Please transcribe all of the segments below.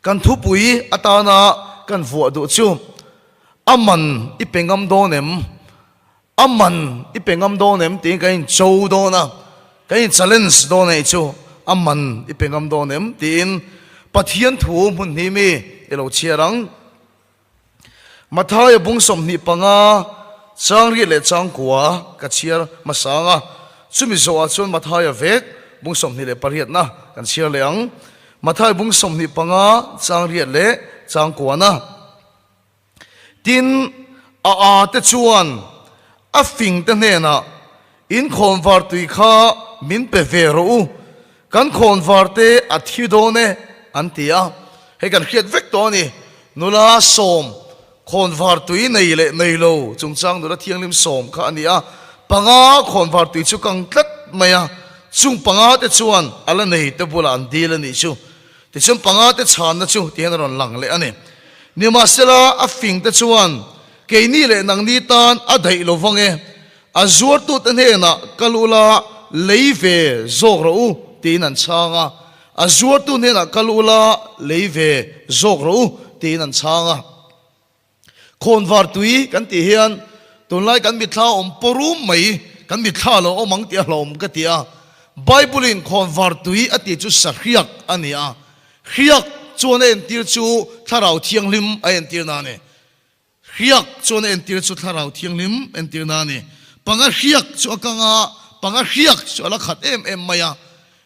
kan thu pui atana kan vu du chu aman ipengam do nem aman ipengam do nem ti kain chou do na kain challenge do nei chu aman ipengam do nem tin pathian thu mun ni mi elo chiarang mathai bung som ni panga chang ri le chang kwa ka chiar masanga chumi zo a chon mathai vek bung som ni le pariat na kan chiar leang mathai bung som ni panga chang ri le chang kwa na tin a te chuan a fing te ne na in khon var tui kha min pe ve ro kan khon var te a thi do ne an tia he kan khiat vek to ni nula som khon var tui nei le nei lo chung chang nula thiang lim som kha ania panga khon var tui chu kang tlat maya chung panga te chuan ala nei te bula an dil ani chu ti chum panga te chan na chu tian ron lang le ani ni ma sela a fing te chuan ke ni le nang ni tan a dai lo wange a zuar tu tan he na kalula leive zog ro tin an changa a zuar tu ne na kalula leive zog ro tin an changa khon var tui kan ti hian tun lai kan mi thla om porum mai kan mi thla lo omang ti hlom ka tia bible in khon var tui ati chu sarhiak ania hiak chuan en tir chu tharau thiang lim a en tir na ne hiak chuan en tir chu tharau thiang lim en tir na ne panga hiak chu akanga panga hiak chu ala khat em maya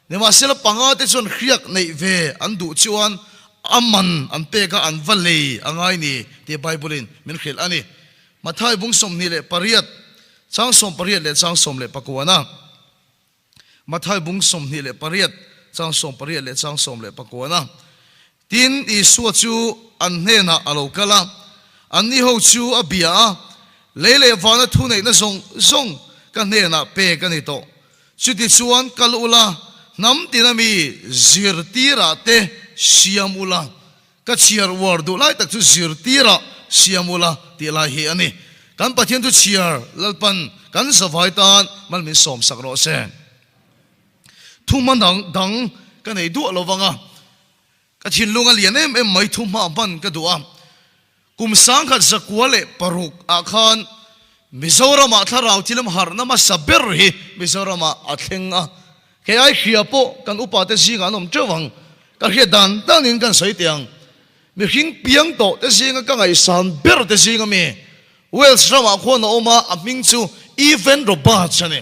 ne ma sela panga te chon hiak nei ve an du chuan aman an pe ka an valley angai ni te bible in min khel ani mathai bung som ni le pariat chang som pariat le chang som le pakwana mathai bung som ni le pariat chang som pariat le chang som le pakwana tin i suwa chu an hne na alo kala an ni ho chu abia lele vana thu nei na zong kan hne na pe kan ni to chuti chuan kalula nam tinami zirtira te siamula ka chiar wardu lai tak chu zirtira siamula ti lai hi ani kan pathian tu chiar lalpan kan savai tan mal min som sakro se thuman dang kan ei du alowanga ka thin lunga lian em mai thuma ban ka duwa kum sang khat zakwale paruk akhan mizorama tharau tilam harna ma saber hi mizorama athenga ke ai khiapo kan upate singa nom chawang ka he dan tanin kan soi tiang mi hing piang to te singa ka ngai san ber te singa me wel srama khona oma aming chu even robat chane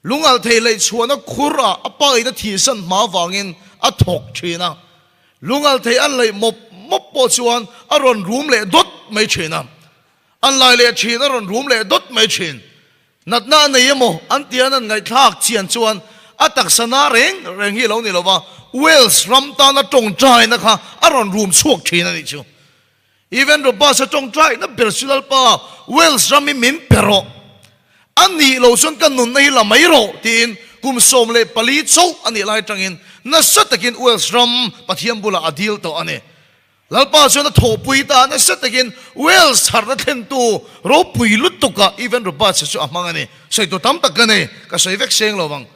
lungal theilei chuana khura apa ina thi san ma wangin a thok thina lungal thei an lei mop po chuan aron room le dot mai thina an lai le thina ron room le dot mai thin natna nei mo an tian an ngai thak chian chuan atak sana reng hi lo ni lova wells ramta na tong trai na kha aron room chuak thina ni chu even ro ba sa tong trai na personal pa wells rami min pero ani lo son kan nun nei la mai ro tin kum som le pali chau ani lai tangin na satakin wells ram pathiam bula adil to ane lalpa so na thopui ta na satakin wells har na thlen tu ro pui lut to ka even ro ba sa chu amangani sei to tam tak kane ka sei vek seng lowang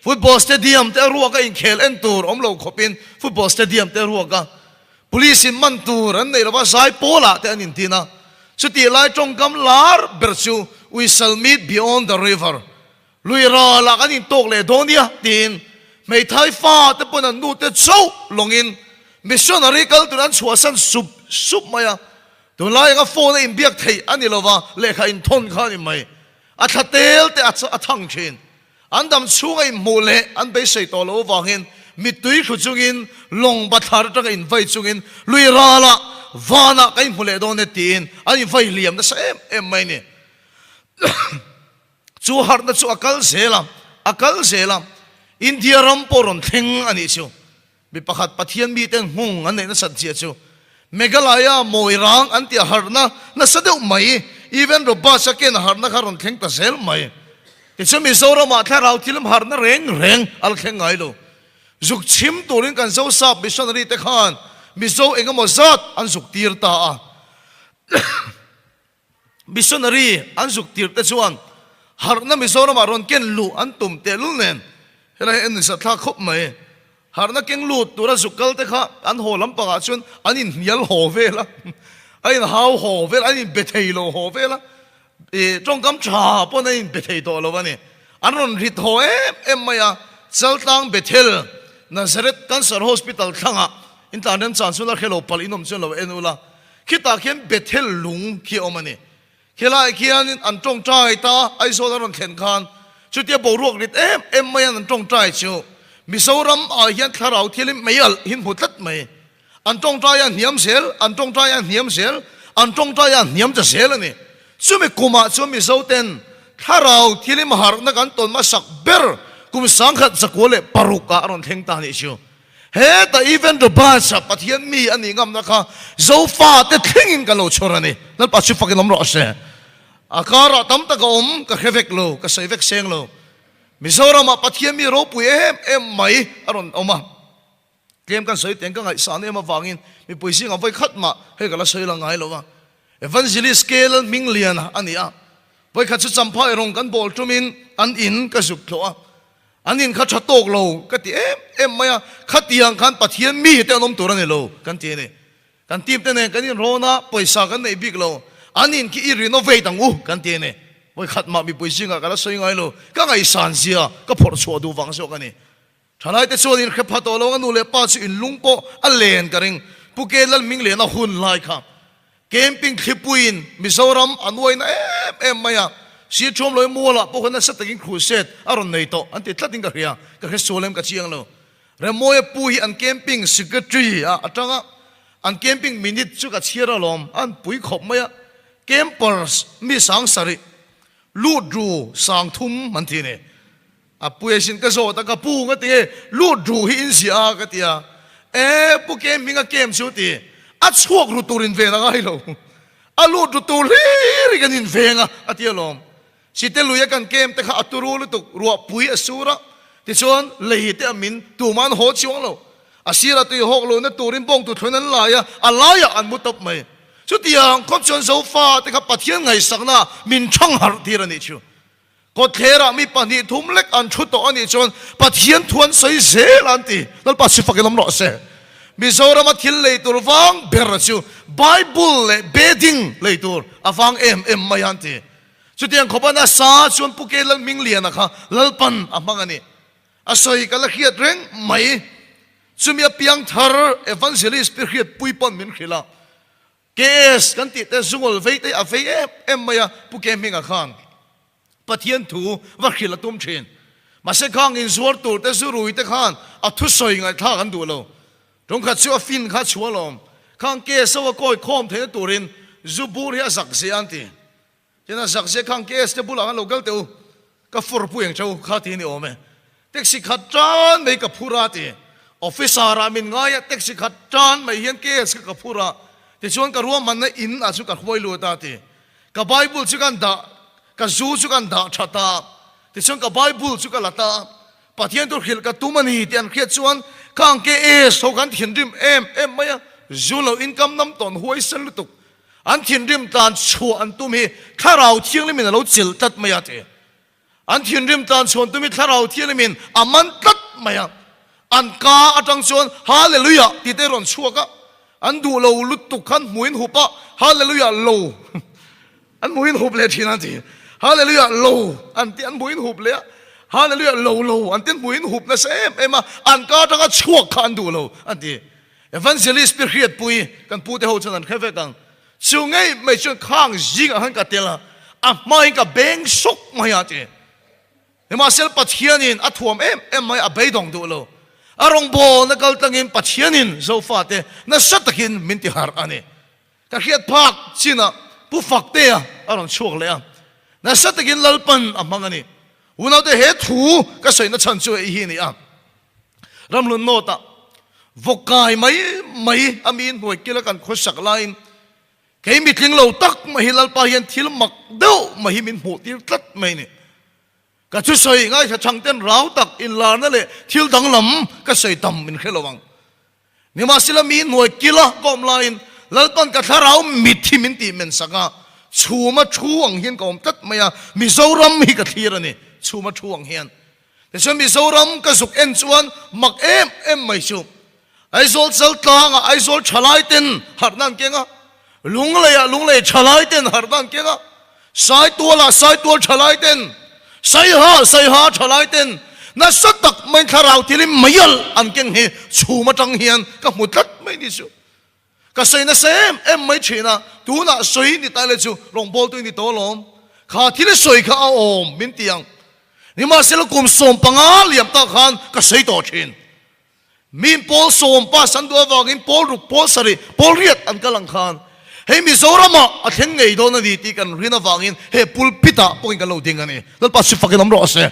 football stadium te ruaka in khel en tur omlo khopin football stadium te ruaka police in man tur an nei lawa sai pola te anin tina chuti lai tong kam lar berchu we shall meet beyond the river luira la kanin tok le donia tin mei thai fa te pon an nu te chau longin missionary kal turan chuasan sup maya tu lai ga phone in biak thei ani lawa lekha in thon kha ni mai a thatel te a thang thin andam chungai mole an be sei to lo wangin mitui khuchungin long bathar ta in vai chungin luira la vana kai mule don ne tin ani vai liam na sa em mai ni chu har na chu akal selam india ram poron thing ani chu mi pakhat pathian mi ten hung an nei na sat chia chu megalaya moirang an tia harna na sadeu mai even ro ba saken harna kharon theng ta sel mai tichu mi zora ma tharau thilam harna reng al kheng ngai lo zuk chim turin kan zo sap missionary te khan mi zo engamo zat an zuk tir ta a missionary an zuk tir te chuan harna mi zora ma ron ken lu an tum te lu nen hela en sa thla khop mai harna keng lut tura zukal te kha an ho lam panga chun anin hial ho vela ain hau ho vel anin bethei lo ho vela e trong kam cha pon ain bethei to lo wani anon rit ho em maya chaltang bethel Nazareth Cancer Hospital thanga intanen chansula khelo pal inom chun lo enula khita khen bethel lung khi omani khela khian an tong trai ta ai so ron khen khan chutia boruak rit em maya an tong trai chu Mizoram a hian tharau thilim meial hin hutlat mai an tong trai an hiam sel an tong trai an hiam sel an tong trai an hiam cha sel ani chumi kuma chumi zoten tharau thilim har na kan ton ma sak ber kum sangkhat zakole paruka ron theng ta ni chu he ta even the basa pathian mi ani ngam na kha zo fa te thengin ka lo chorani nal pa chu fakin om ro se akara tam ta gom ka khevek lo ka sevek seng lo Mizoram a pathian mi ro pu em mai aron oma kem kan soi teng ka ngai san em awangin mi puisi nga voi khat ma he kala soi la ngai lo wa evangelist scale minglian ania voi khat chu champa rong kan bol tumin an in ka zuk thlo an in kha thatok lo ka ti em maya khatiang khan pathian mi te anom turan lo kan ti ne kan tip te ne kan in rona poisa kan nei big lo an in ki renovate ang kan ti ne voi khat ma mi puisi nga kala soi ngai lo ka ngai san sia ka phor chu du wang so kani thalai te chuan in khepha to lo anu le pa chu in lungpo a len ka ring pukelal mingle na hun lai kha camping khipuin Mizoram anoi na em maya si chom loi mola po khona sataking cruset aron nei to anti tlating ka ria ka khe solem ka chiang lo remoye pui an camping secretary atanga an camping minute chu ka chira lom an pui khop maya campers mi sang sari ludru sang thum mantine a pui sin ka zo ta ka pu nga te ludru hi in sia ka tia pu camping a camp chu ti a chuak ru turin ve na ngai lo a ludru tur ri kan in ve nga atia lom si te luya kan kem te kha aturu lu tuk ruwa pui asura ti chon lei te amin tu man ho chiang lo asira tu hok lo na turin bong tu thunan la ya alaya an mutop mai chu tiang khop chon zo fa te kha pathian ngai sakna min thang har tir ani chu ko thera mi pani thum lek an thu to ani chon pathian thuan sei zel anti dal pa si fakelom ro se Mizoram athil lei tur wang ber chu Bible le bedding lei tur awang em mayanti Sutiang khopana sa chuan pukelal minglian kha lalpan amangani asoi kala khiat reng mai chumia piang thar evangelist pe khiat puipon min khila kes kan ti te zungol veite a ve em maya puke minga khang pathian thu wa khila tum thin mase khang in zuar tur te zurui te khan a thu soi ngai tha kan du lo rong kha chu fin kha chualom khang ke so koi khom the turin zubur ya zak se anti Jena zakse khang kes te bulang local teu ka fur pueng chau khati ni ome taxi khatran mai ka phura ti officer amin ngai taxi khatran mai hian kes ka phura ti chuan ka ruam man na in a chu ka khoi lu ta ti ka bible chu kan da ka zu chu kan da thata ti chuan ka bible chu ka lata pathian tur khil ka tumani tian khiat chuan khang ke so kan thin rim em maya zulo income nam ton huai san lutuk an thin rim tan chu an tumi tharau thiang limin lo chil tat maya te an thin rim tan chuan tumi tharau thiang limin aman tat maya an ka atang chuan hallelujah ti te ron chuaka an du lo lut tu khan muin hupa hallelujah lo an muin hup le thina ti hallelujah lo an ti an muin hup le hallelujah lo an tin muin hup na sem ema an ka tanga chuak khan du lo an ti evangelist pe khiat pui kan pu te ho chan an kheve kang chu ngai mai chu khang jing han ka tela a mai ka beng sok mai ate ema sel pathianin athuam em mai a beidong du lo arong bo na kal tangin pathianin zo fa te na satakin minti har ani ka khiat phak china pu fak te a arong chuak le a na satakin lalpan amangani unau te he thu ka soina chan chu e hi ni a ramlun nota vokai mai amin hoi kila kan khosak lain cái mi tiếng lâu tắc mà hilal pa hiền thiếu mặc đâu mà hi min hổ tiếng tắt mày nè cả chú soi ngay cha chăng tên ráo tắc in la nó lệ thiếu đắng lắm cái soi tầm mình khé lovang nhưng mà sila min hoi kila com line lalpan cả thà ráo mít thì min ti men sanga chu ma chu ang hiền com tắt mày à Mizoram hi cả thiệt nè chu ma chu ang hiền cho Mizoram cái dục en chuan mặc em mai chu ai zol chal tlang ai zol chalai ten har nan kenga lung le chalai ten har nan kenga sai tua chalai ten sai ha chalai ten na sát tak mai tharau tilim mayal an keng he chu ma tang hian ka mutlat mai ni chu ka sai na sem em mai china tu na soi ni tai le chu rong bol tu ni to lom kha thile soi kha om min tiang ni ma sel kum som panga liam ta khan ka sai to chin min pol som pa san do wangin pol ru pol sari pol riat an kalang khan he Mizorama a theng ngei do na di ti kan rina wangin he pulpita poin kan lo ding ani lal pa si fakin amro ase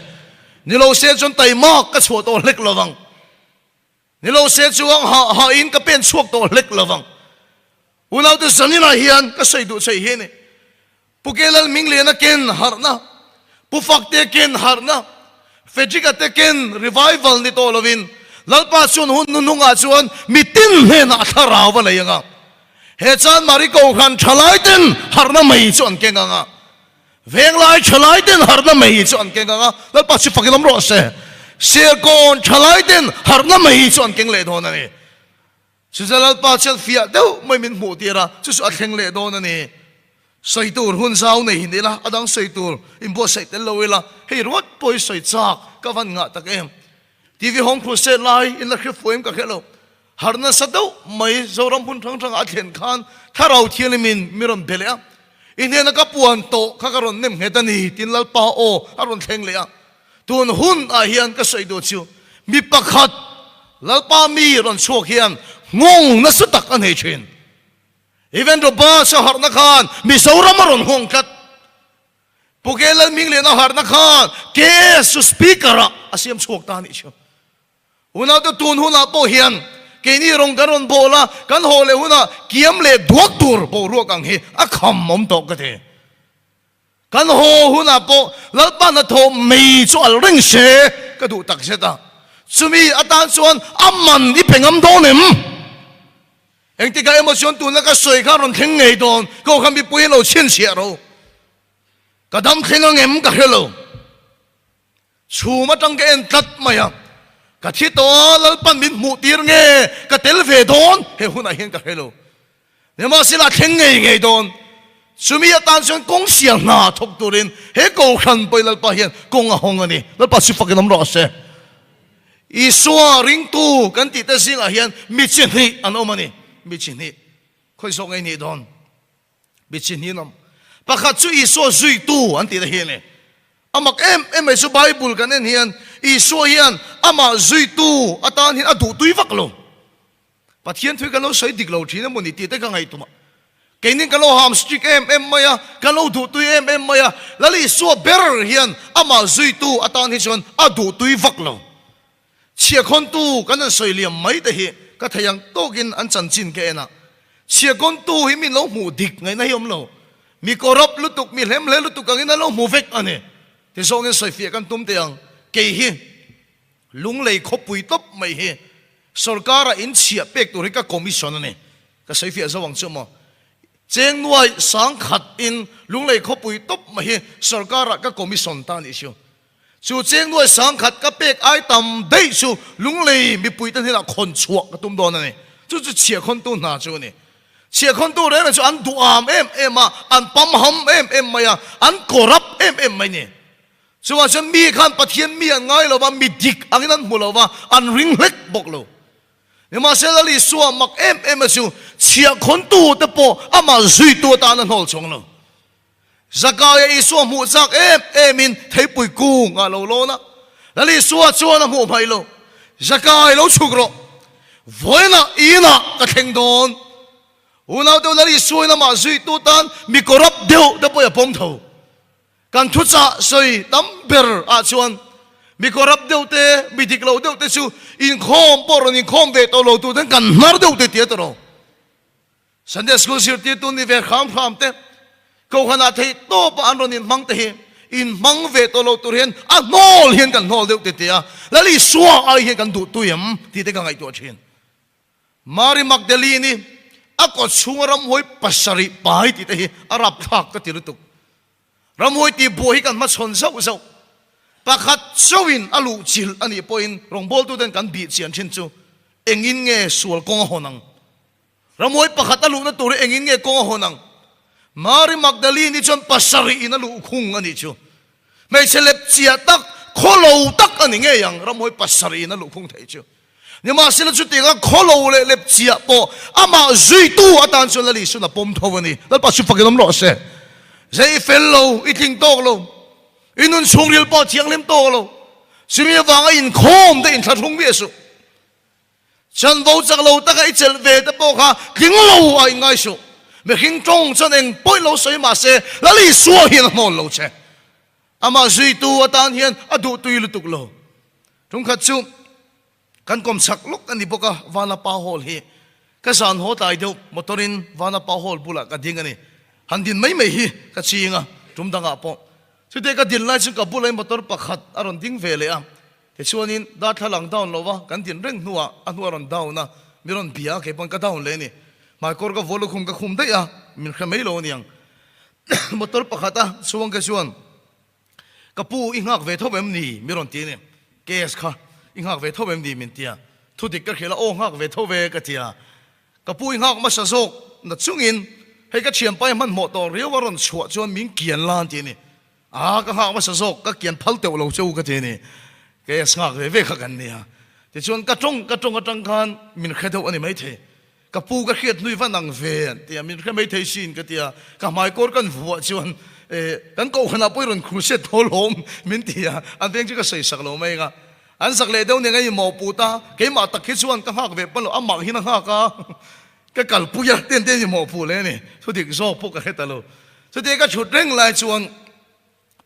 ni lo se chon tai ma ka chho to lek lawang ni lo se chuang ha in ka pen chuak to lek lawang unau tu sanina hian ka sai du sai he ne pukelal mingle na ken harna pufak te ken harna fejika te ken revival ni to lovin lalpa chun hun nunga chuan mitin he na tharawa leianga he chan mari ko khan thalai ten harna mai chon kenga nga veng lai thalai ten harna mai chon kenga nga lalpa chi fakilam ro se kon thalai ten harna mai chon keng le don ani chu lalpa chen fia deu mai min mu tira chu a theng le don ani saitur hun sau nei hinila adang saitur imbo sai tel loila hei rot poi sai chak ka van nga tak em TV hong crusade lai in la khri foim ka khelo harna sadau mai zoram pun thang thang a thlen khan tharau thialimin miron belea inhe na ka puan to kha karon nem hetani tin lal pa o aron thleng lea tun hun a hian ka sai do chu mi pakhat lalpa mi ron chok hian ngong na sutak an he chin even do ba sa harna khan Mizoram ron hong kat pukelal mingle na harna khan ke su speaker asiam chok ta ni chu una to tun huna po hian ke ni rong garon bola kan hole huna kiam le duak tur bo ro kang hi a kham mom to ka the kan ho huna po lalpa na tho mei chu al ring se ka du tak se ta sumi atan chuan amman ni pengam do nem engti ka emotion tu na ka soi kha ron theng ngei don ko kham bi pui lo chen sia ro ka dam theng ngem ka helo chu ma tang ke en tat maya ka thi to lal pan min mu tir nge ka tel ve don he huna hian ka helo ne ma sila theng ngei don sumi atan chuan kong siang na thok turin he ko khan poi lal pa hian kong a hong ani lal pa si fakinam ro se i suwa ring tu kan ti ta sing a hian mi chen hi an omani mi chin hi khoi so ngai ni don mi chin hi nam pakhat chu i so zui tu an ti da hi ne amak em su bible kan en hian i so hian ama zui tu atan hin adu tui vak lo pathian thui kan lo soi dik lo thina moni ti te ka ngai tuma keinin kan lo ham stick em maya kan lo du tui em maya lali so ber hian ama zui tu atan hi chon adu tui vak lo chia khon tu kan soi liam mai te hi ka thayang tokin an chan chin ke na chia kon tu hi min lo mu dik ngai na yom lo mi korap lutuk mi hlem le lutuk ang ina lo mu vek ane ti song en soi fia kan tum te ang ke hi lung lei khopui top mai hi sarkara in chia pek tu ri ka commission ane ka soi fia zawang chuma cheng nuai sang khat in lung lei khopui top mai hi sarkara ka commission ta ni chu chu cheng nuai sang khat ka pek ai tam dei chu lung lei mi pui tan hila khon chuak ka tum don ane chu chia khon tu na chu ni chia khon tu re na chu an du am em ma an pam ham em maya an korap em mai ni chu wa chan mi khan pathian mi an ngai lo ba mi dik anginan mulova an ring lek bok lo ni ma selali suwa mak em chu chia khon tu te po ama zui tu ta na hol chong lo zakaya isu mu zak emin thei pui ku nga lo lo na lali suwa chuan na mu phai lo zakai lo chukro voina ina ka theng don unau to lali suwa na ma zui tu tan mi korap deu da poya pom tho kan thu cha soi tam ber a chuan mi korap deu te mi dik lo deu te chu in khom poron in khom ve to lo tu tan kan mar deu te te to Sunday school sir ti tu ni ve kham te ko khana thei to pa an ron in mang te in mang ve to lo tur hian a nol hian kan nol deu te te a lali suwa ai hian kan du tu yam ti te ka ngai to chin Mary Magdalene a ko chungaram hoi pasari pai ti te arap thak ka ti lutuk ram hoi ti bo hi kan ma chon sau sau pakhat chawin alu chil ani point rong bol tu den kan bi chian thin chu engin nge sual kong honang ramoi pakhat alu na tur engin nge kong honang Mary Magdalene chon pasari in alu khung ani chu mai chelep chia tak kholo tak ani nge yang ramoi pasari in alu khung thei chu Nima sila chu tinga kholo le lep chia po ama zui tu atan chon lali su na pom thowani dal pa chu fakilam lo se zai fellow iting tok lo inun sungril po thiang lem tok lo simi wanga in khom de in thung bi su chan vo chak lo ta ka ichel ve ta po kha king lo ai ngai su me king tong chon eng poi lo soi ma se lali suo hin mo lo che ama zui tu atan hian adu tuil tuk lo tung kha chu kan kom sak luk ani boka wana pa hol hi ka san ho tai deu motorin wana pa hol bula ka ding ani handin mai mai hi ka chinga tum danga po chute ka din lai chu ka bulai motor pakhat aron ding vele a te chuanin da thalang down lowa kan din reng nuwa anu aron down na miron bia ke pon ka down le ni mai kor ka volu khum ka khum dai a min kha mai lo niang motor pakhata chuang ka chuan ka pu ingak ve thobem ni miron ti ni kes kha ingak ve thobem di min tia thu dik ka khela o ngak ve thove ka tia ka pu ingak ma sa zok na chungin hei ka chiam pai man mo to riaw waron chua chuan min kian lan ti ni a ka ha ma sa zok ka kian phal te lo cheu ka ti ni ke ngak ve ve kha kan ni ha ti chuan ka tong khan min kha deu ani mai the ka pu ka khiat nui vanang ve tia min kha mai thei sin ka tia ka mai kor kan vuwa chuan kan ko khana poi ron khu se thol hom min tia an teng chi ka sei sak lo mai nga an sak le deu ne ngai mo puta ke ma tak khi chuan ka hak ve palo amang hin ha ka kal puya ten ten mo pu le ni thu dik zo pu ka hetalo so te ka chut reng lai chuan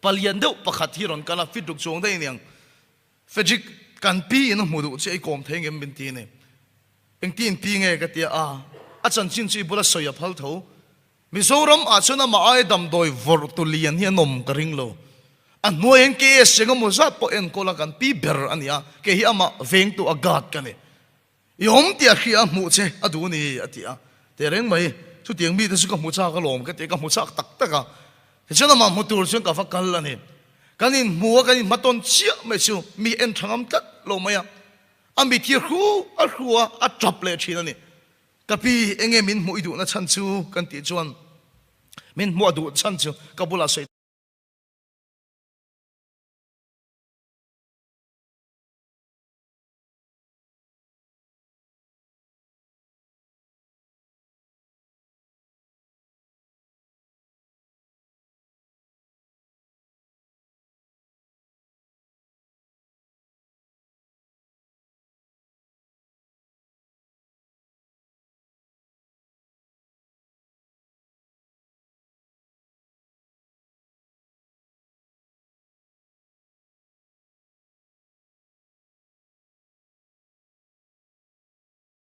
palian deu pakhat hi ron kala fit duk chong dei niang fejik kan pi in mu du che kom theng em bin ti ne eng tin pi nge ka tia a chan chin chi bula soya phal tho mizoram a chuna ma ai dam doi vor tu lian hi nom ka ring lo an noeng ke senga mo zat po en kola kan pi ber ania ke hi ama veng tu agat kane yom tia khia mu che adu ni atia te reng mai chu tiang mi te su ka mu cha ka lom ka te ka mu cha tak taka he chana ma mu tur chen ka fa kal ani kanin mu kanin maton chia me chu mi en thangam tat lo maya ami ti khu a khua a trap le thina ni ka pi enge min mu idu na chan chu kan ti chuan min mu adu chan chu ka bula sei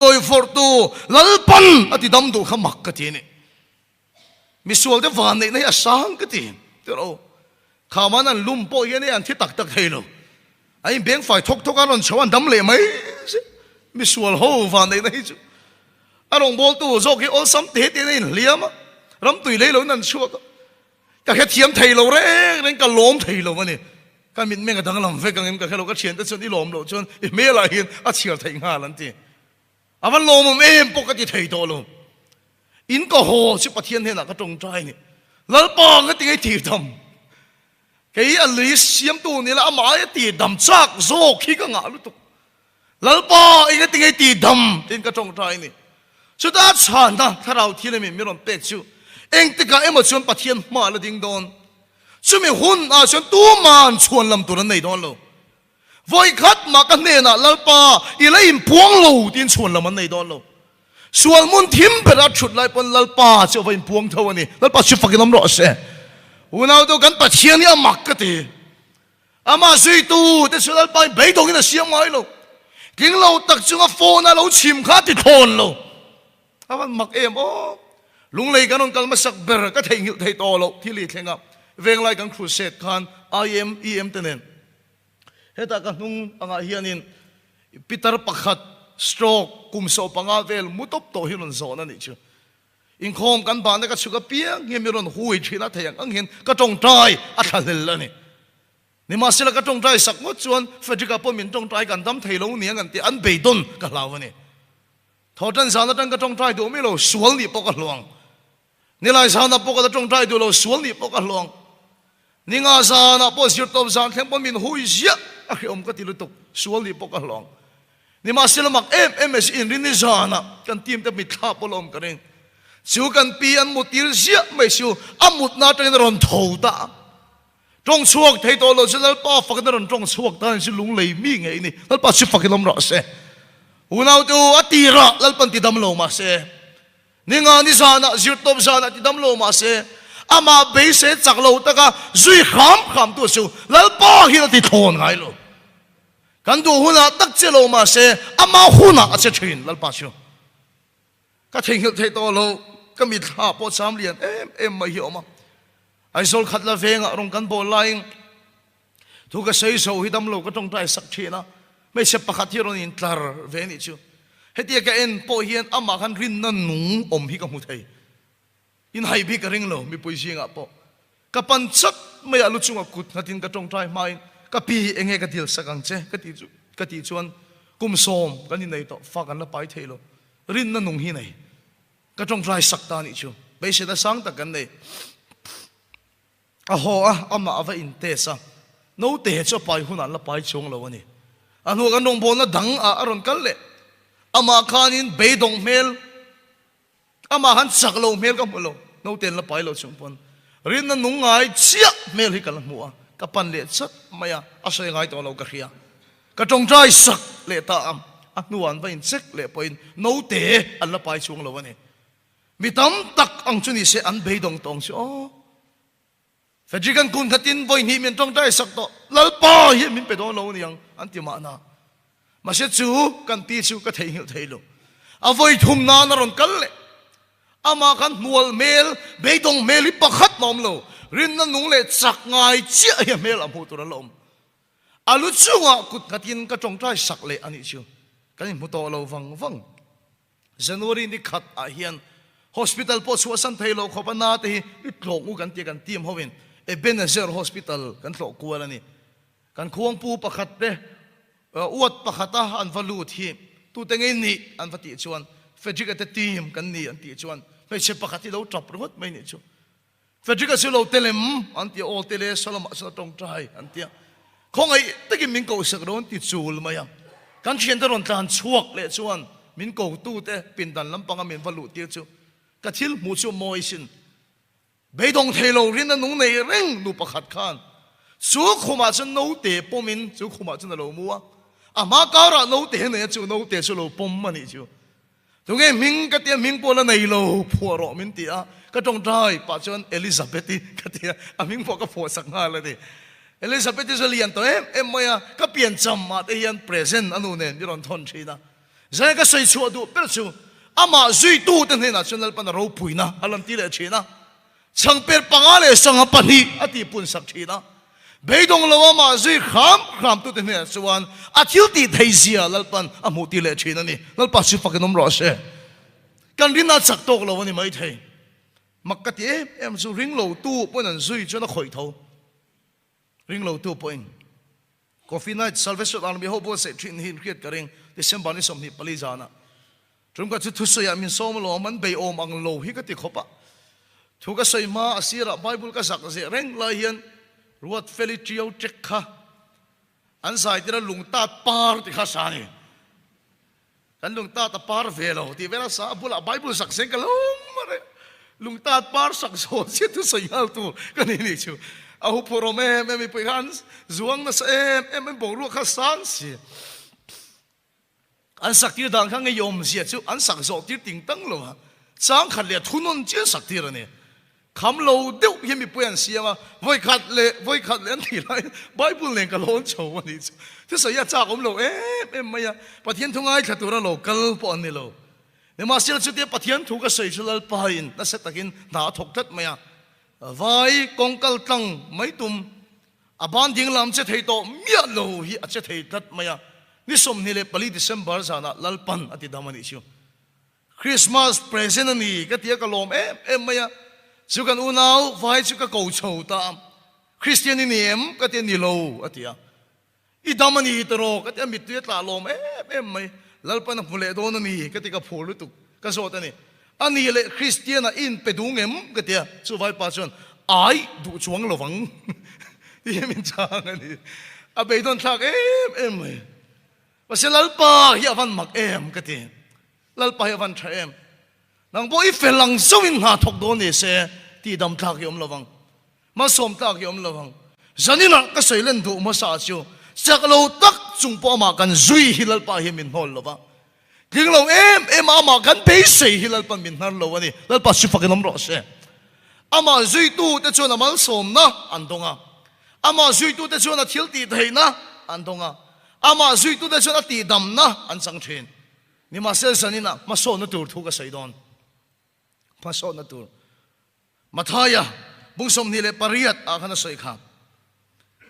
oi fortu lalpan ati dam du khamak ka ti ni misual de van nei a sang ka ti tero khaman an lum po ye ne an thi tak tak heilo ai beng fai thok thok aron chawan dam le mai misual ho van nei chu arong bol tu zo ki ol sam te te nei liam ram tui le lo nan chu ka khe thiam thei lo re ren ka lom thei lo mani ka min me ka dang lam ve ka ngem ka khelo ka chien ta chon i lom lo chon i me la hin a chiar thei nga lan ti avan lom em pokati thei to lo in ko ho chi pathian he na ka tong trai ni lalpa ka ti ngai thi dam ke a li siam tu ni la ma ya ti dam chak zo khi ka nga lu tu lalpa i ka ti ngai ti dam tin ka tong trai ni chu da chan na tharau thi le mi mi ron pek chu eng ti ka emo chon pathian ma la ding don chu mi hun a chon tu man chuan lam tu ran nei don lo voi khat ma ka ne na lalpa i lai in puang lo tin chuan lam an nei don lo sual mun thim pera thut lai pon lalpa chu vai puang tho ani lalpa chu fakin am ro se unau to kan pathian ya mak ka ti ama zui tu te chu lalpa bei dong ina siam mai lo king lo tak chunga phone a lo chim kha ti thon lo awan mak em o lung lei kanon kal masak ber ka thei ngil thei to lo thi li thlenga veng lai kan crusade khan em tenen heta ka nung anga hianin Peter pakhat stroke kumso panga vel mutop to hiron zona ni chu in khom kan ban ka chuka piang ngemiron hui thina thayang anghin ka tong tai a thalel ani ni ma sila ka tong trai sak mo chuan fedrika po min tong trai kan dam theilo ni an ti an beidon ka lawani thotan sana tang ka tong trai do mi lo sual ni po ka luang ni lai sana po ka tong trai do lo sual ni po ka luang ni nga sana po sir tom san thleng po min hui sia a om ka ti lu tok sual ni po ka luang ni ma sila mak ms in rin ni sana kan tim te mi tha po lom ka rin chu kan pi an mutir sia mai su amut na tang ron thou ta trong chuộc thấy tôi lo sẽ là ba phật nó trong chuộc ta sẽ lúng lấy mi ngay này nó ba sẽ phật cái lông rõ sẽ u nào tu à tì ra nó ban tì đâm lô mà sẽ nên ngài đi sa na diệt tôm sa na tì đâm lô mà sẽ ama bây sẽ chắc lâu ta cả duy khám tu siêu nó ba hi nó tì thôn ngay luôn kan tu hu na tắc chế lô mà sẽ ama hu na sẽ truyền nó ba siêu cái thình hiệu thấy tôi lo cái mít hạ bộ xám liền em mà hiểu mà ai sol khát là về ngã rong căn bộ lại thu cái xây sầu hi đâm lâu cái trong trái sắc chi na mấy sếp bạc khát hiền in tar về ní chứ hết tiệt cái en bộ hiền ama khăn rin na nung hi cái mù thầy in hay bị cái ring lo mi bôi gì ngã bộ cái pan chắc mấy alu chung cút ngã tin cái trong trái mai cái pi anh cái điều sắc ang che cái ti chuan kum som cái này to pha cái nó bay thầy lo rin na nung hi này cái trong trái sắc ta ní chứ bây giờ ta sáng ta cái này ho ama ava in te sa no te cho pai hunan la pai chung lo ani anu kan dong bon na dang aron kal le ama khanin beidong mel ama han sak lo mel ka mulo no ten la pai lo chung pon rin na nung ngai chia mel hi kal mu ka pan le chat maya asai ngai to lo ka khia ka tong trai sak le ta am anuan va in sek le point no te an la pai chung lo ani mitam tak ang chuni se an beidong tong so Fedrikan kun katin boy ni min tong dai sak to lalpa hi min pe don lo ni yang anti ma na ma se chu kan ti chu ka thei thei lo avoi thum na na ron kal le ama kan mual mel be dong mel hi pakhat nom lo rin na nung le chak ngai chi ya mel amu tu lom alu chunga kut katin ka tong dai sak le ani chu kan mu to lo wang January ni khat a hian hospital po suasan thei lo khopana te hi itlong u kan tim hovin Ebenezer Hospital kan tlo kuala ni kan khuang pu pakhat te uat pakhata an valut hi tu tengei ni an vati chuan Fedrika te team kan ni an ti chuan mai che pakhati lo trap rot mai ni chu Fedrika se lo telem an ti all tele salama sa tong trai an ti khong ai takin min ko sak ron ti chul maya kan chen ta ron tlan chuak le chuan min ko tu te pin dan lampanga min valut ti chu ka thil mu chu moi sin beidong thelo rin na nung nei reng nu pakhat khan chu khuma chen no te pomin chu khuma chen lo muwa ama kara no te ne chu no te chu lo pom mani chu tunge ming ka te ming pola nei lo phoro min ti a ka tong dai pa chen Elizabeth ka te a ming po ka pho sak nga la ni Elizabeth is lian to em maya ka pian cham ma te hian present anu nen ni ron thon thina zai ka sei chu du per chu ama zui tu te ne national pan ro puina alam ti le china sang per pangale sang pani ati pun sak thina beidong lawa ma zui kham tu te ne chuan athil ti theizia lalpan amuti le china ni lalpa si fakinom ro se kan rina chak tok lo ni mai thei makati em zu ring lo tu pon an zui chuna khoi tho ring lo tu point coffee night salvation army ho bo se thin hin khiat karing December ni som ni pali jana trum ka thu so ya min som lo man be om ang lo hi ka ti khopa thu ka soi ma asira bible ka sak se reng la hian ruat feli trio tek kha an sai tira lungta par ti kha sa ni kan lungta ta par velo ti vera sa bula bible sak sen ka lom mare lungta par sak so si tu so yal tu kan ni chu ahu poro me mi pai han zuang na sa em bo ru kha san si an sak ti dang khang yom si chu an sak zo ti ting tang lo ha sang khat le thunon che sak ti ra ni kham lo deu hi mi puan si ma voi khat le an ti lai bible len ka lon cho wa ni tu sa ya cha kom lo em ma ya pathian thungai khatura lo kal po an ni lo ne ma sil chu te pathian thu ka sei chulal pain na se takin na thok that ma ya vai kongkal tang mai tum aban ding lam che thei to mia lo hi a che thei that ma ya ni som ni le pali December sana lalpan ati damani chu Christmas present ani ka tia ka lom em ma ya chu kan unau vai chu ka ko chho ta Christian ni em ka te ni lo atia I damani tro ka te mi tu tla lom em mai lalpa na pule do na ni ka te ka pholu tu ka so ta ni ani le Christian na in pedung em ka te chu vai pa chon ai du chuang lowang ti min chang ani a be don thak em mai pasal lalpa hi avan mak em ka te lalpa hi avan tha em nang bo I felang sowin ha thok do ni se ti dam thak yom lowang ma som tak yom lowang zanina ka soilen du ma sa chu saklo tak chung po ma kan zui hilal pa hi min hol lowa kinglo em ama kan pe sei hilal pa min har lo ani lal pa si fakinom ro se ama zui tu te chona mal som na andonga ama zui tu te chona thil ti thei na andonga ama zui tu te chona ti dam na an sang thin ni ma sel sanina ma so na tur thu ka sei don ma so na tur mathaya bungsom ni le pariat a khana soi kha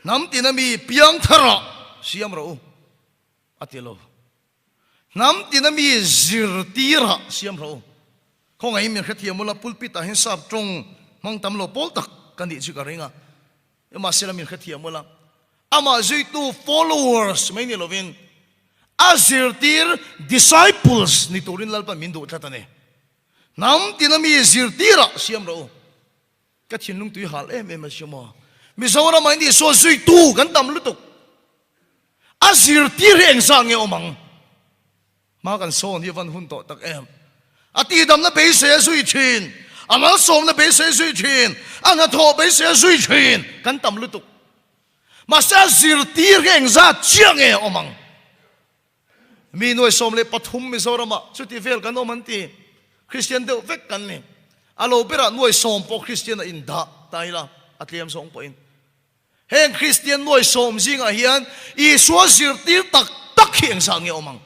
nam tinami piang thara siam ro atilo nam tinami zirtira siam ro khong ai mi khathia mula pulpit a hin sap trong mang tam lo pol tak kan di chi ka ringa ma sela mi khathia mula ama zui tu followers mai ni lovin azirtir disciples ni turin lalpa mindu thatane nam tinami zirtira siam ro ka thinlung tui hal em asimo Misaura mai ni so zui tu kan tam lutuk azir tir eng sang nge omang ma kan so ni van hun to tak em ati dam na be se zui thin amal som na be se zui thin ana tho be se zui thin kan tam lutuk ma sa zir tir eng za chiang nge omang mi noi som le pathum misaura ma chuti vel kan oman ti Christian de vek kan ni alo bera noi som po Christian in da taila atliam song point heng Christian noi som zinga hian I so zirtir tak hiang sang nge omang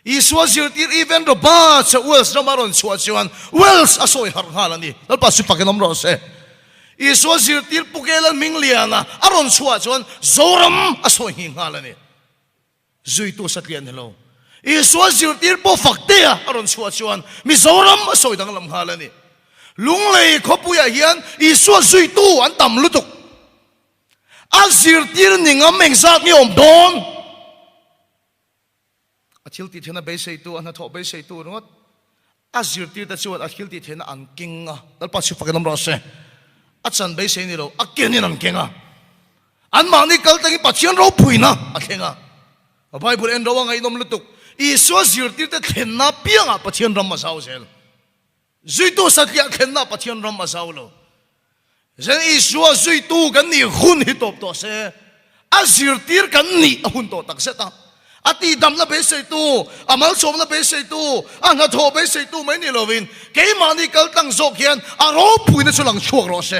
I so zirtir even the ba cha wells ramaron chua chuan wells asoi har halani lalpa sipakenom ro se I so zirtir pukelan mingliana aron chua chuan zoram asoi hing halani zui tu satlian hello I so zirtir po faktea aron chua chuan mi zoram asoi dang lam halani lunglei khopuya hian I so zui tu an tam lutuk azir tir ningam engzat ni om don athil ti thena be sei tu an tho be sei tu ngot azir tir ta chuat athil ti thena an kinga dal pa si fakanam ro se achan be sei ni lo aken ni an kinga an ma ni kal tangi pachian ro phuina akhenga bible en ro ngai nom lutuk I so zir tir ta thena pianga pachian ram ma sau sel zui tu satya khenna pachian ram ma sau lo Zen iswa zui tu kan ni hun hitop to se azir tir kan ni hun to tak seta ati dam na be se tu amal som na be se tu ana tho be se tu mai ni lovin ke mani kal tang zok hian aro phuina chulang chuak ro se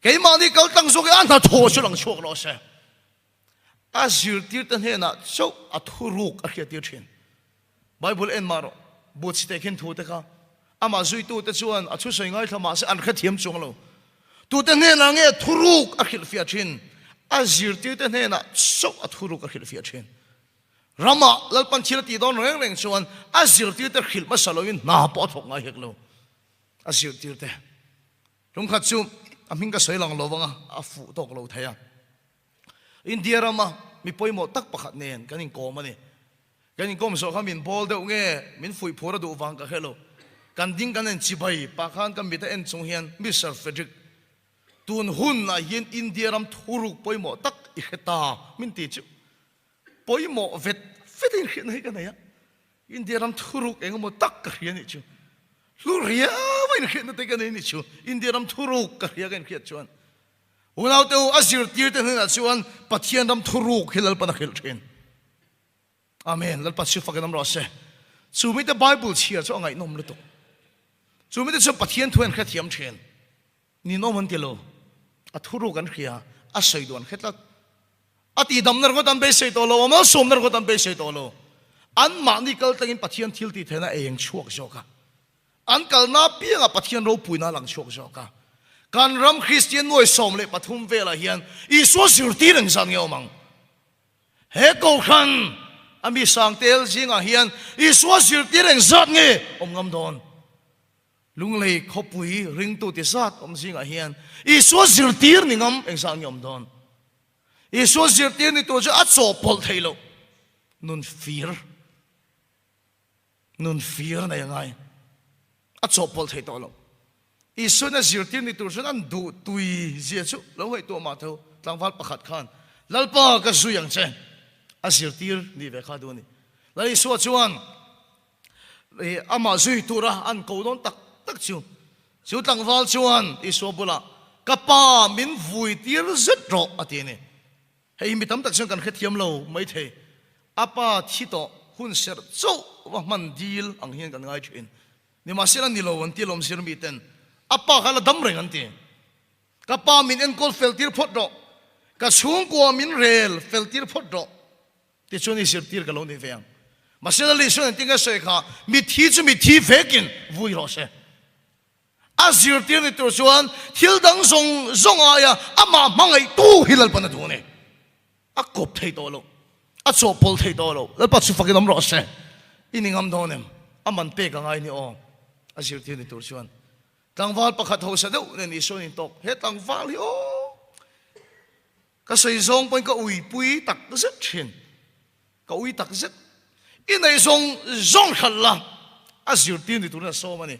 ke mani kal tang zok ana tho chulang chuak ro se azir tir tan hena so athuruk a khia tir thin bible en maro but ste khen thu te kha ama zui tu te chuan achu soi ngai thama se an kha thiam chung lo tu te ne na nge thuruk akhil fia thin azir ti te ne na so athuruk akhil fia thin rama lalpan thil ti don reng reng chuan azir ti te khil ma saloin na po thok ngai heklo azir ti te rum khat chu aming ka soilang lowanga afu tok lo thaya India rama mi poimo tak pakhat nen kanin ko mani kanin kom so khamin bol de nge min fui phora du wang ka hello kan ding kanen chibai pakhan kam bita en chung hian Mr. Frederick tun hun na yin India ram thuruk poimo tak I kheta min ti chu poimo vetin khin hai kana ya India ram thuruk engmo tak ka hian ni chu lu ria wain khin te kana ni chu India ram thuruk ka hian kan khiat chuan unau te azir tir te na chuan pathian ram thuruk hilal pa na khil thin amen lal pa si fakanam ro se chumi te bible chia chu angai nom lu to chumi te chu pathian thuen kha thiam thin ni no man tilo athuru kan khia a soidon khetla ati damnar ko tan be sei to lo ma somnar ko tan be sei to lo an mani kal tangin pathian thil ti thena eng chuak joka an kalna pianga pathian ro puina lang chuak joka kan ram Christian noi som le pathum vela hian I so sir ti reng san nge omang he ko khan ami sang tel jinga hian I so sir ti reng zat nge om ngam don lung lei khopui ring tu ti sat om singa hian I so zir tir ni ngam eng sang yom don I so zir tir ni tu chu a cho pol thailo nun fear na yangai a cho pol thai to lo I so na zir tir ni tu chu an du tui zia chu lo hoi to ma tho tlangwal pakhat khan lalpa ka su yang chen a zir tir ni ve kha du ni lai so chuan ama zui tura an ko don tak chu tlangwal chuan I so bula kapa min vui tir zet ro atini hei mi tam tak chuan kan khethiam lo mai the apa thi to hun ser chu wa man dil ang hian kan ngai thin ni ma sela ni lo an ti lom sir mi ten apa khala dam reng an ti kapa min en kol fel tir phot ro ka chung ko min rel fel tir phot ro ti chuni sir tir ka lo ni veang ma sela li chuan tinga se kha mi thi vekin vui ro se azir tir ni tur chuan thil dang zong aya ama mangai tu hilal pan du ne a kop thei to lo a cho pol thei to lo la pa chu fakin am ro se iningam donem aman pe ka ngai ni o azir tir ni tur chuan tangwal pakhat ho sa deuh ne ni so ni tok he tangwal hi o ka sei zong point ka ui pui tak zet thin ka ui tak zet inai zong khalla azir tir ni tur na so mani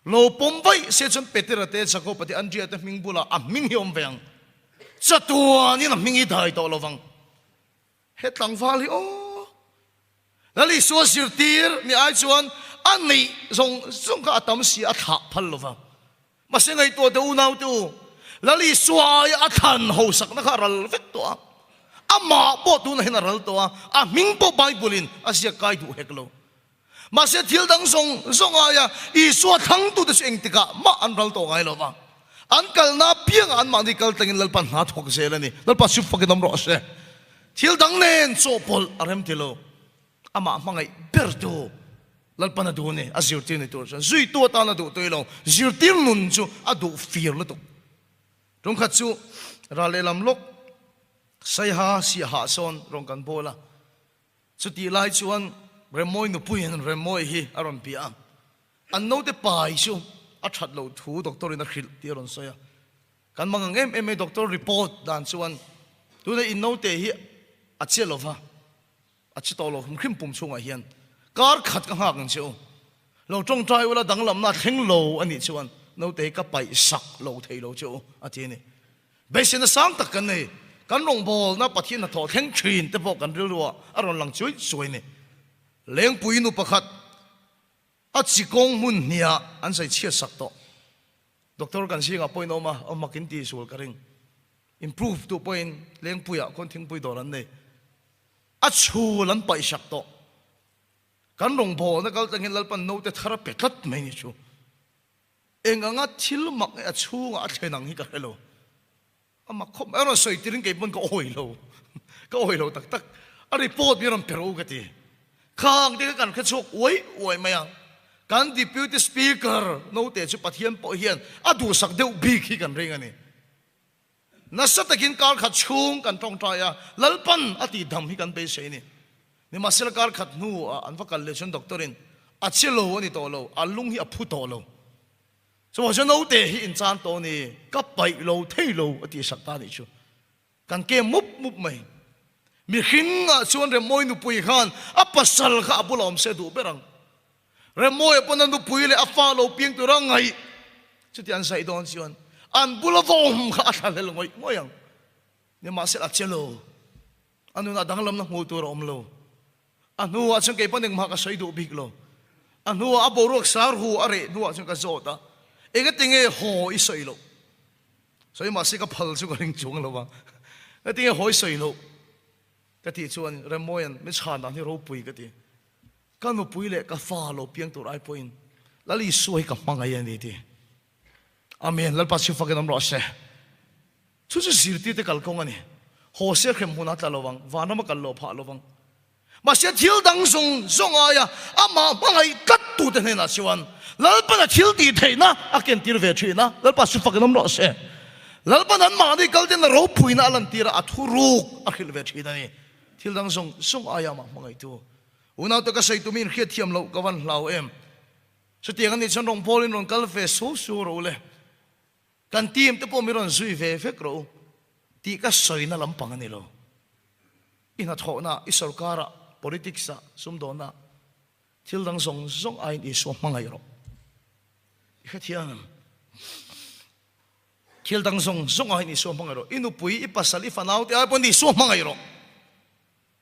lo pombay se chon peterate chako pati anjia ta mingbula a ming hiom veng chatua ni na mingi dai to lovang he tlangwal hi o lali so sir tir ni ai chuan ani zong ka atam si a tha phal lovang masengai to de unau tu lali swai a than ho sak na kharal vet to ama po tu na hinaral to a ming po bible asia kai du heklo ma se thil dang zong aya I so thang tu de eng tika ma an ral to ngai lo wa an kal na piang an ma ni kal tengin lal pan ha thok se la ni lal pa su fakin am ro se thil dang nen cho pol arem tilo ama mangai ber tu lal pan du ne azir tin ni tur zui tu ta na du toilo zir tin nun chu adu fear la tu rong khat chu ra le lam lok sai ha si ha son rong kan bola chu ti lai chuan remoi no puyen remoi hi aron pia an no te pai chu a that lo thu doctor in a khil ti ron soya kan mang em doctor report dan chuan tu na in no te hi a chelova a chitolo khim pum chunga hian kar khat ka hak ang chu lo tong trai wala dang lam na theng lo ani chuan no te ka pai sak lo thei lo chu a ti ni besin na sang tak kan nei kan rong bol na pathin na tho theng thin te bo kan ril ruwa aron lang chui suai ni leng pui nu pakhat a chi kong mun nia an sai chia sak to doctor kan singa point oma makin ti sul ka ring improve to point leng puya kon thing pui doran nei a chu lan pai sak to kan rong bo na kal tangin lalpan no te thara petlat mai ni chu enganga thil mak a chu a thenang hi ka hello ama khom ero soi tiring ke pon ko oi lo tak a report mi ram pero ka ti khang de kan khachok oi mayang kan deputy speaker no te chu pathian po hian adu sak deu big hi kan ring ani nasatakin kar khat chung kan tong taya lalpan ati dham hi kan be se ni ni masel kar khat nu an vakal lesson doctorin achelo ani to lo alung hi aphu to lo so wa no te hi in chan to ni ka pai lo thei lo ati sak ta ni chu kan ke mup mai mi hinga chuan re moi nu pui khan a pasal kha abulom se du berang re moi ponan nu pui le a fa lo pieng tu rangai chuti an sai don chuan an bulavom kha athal le ngoyang ni ma se a chelo anu na danglam na mu tu rom lo anu a chung ke paning ma ka sai du big lo anu a borok sar hu are nu a chung ka zota ega tinge ho I sai lo so ma se ka phal chu ka ring chung lo ba a tinge hoi sai lo ka ti chuan remoyan mi chan na ni ro pui ka ti ka no pui le ka fa lo piang tur ai point lali suai ka mangai ani ti amen lal pa chu fa ka nam ro se chu chu sir ti te kal kong ani ho se khem huna ta lowang wa na ma kal lo pha lowang ma se thil dang song aya ama mangai kat tu te na chuan lal pa na thil ti theina a ken tir ve thina lal pa chu fa ka nam ro se lal pa nan ma ni kal te na ro pui na lan tira a thu ruk a khil ve thina ni thil dang song aya ma mangai tu una to ka sai tu min khiat thiam lo ka wan hlau em so tiang ani chon rong polin ron kal fe so ro le kan tim te po mi ron zui ve fe kro ti ka soi na lampang ani lo ina tho na i sarkara politics sa sum do na thil dang song song ai ni so mangai ro i kha thiang thil dang song song ai ni so mangai ro inu pui i pasali fanau te ai pon ni so mangai ro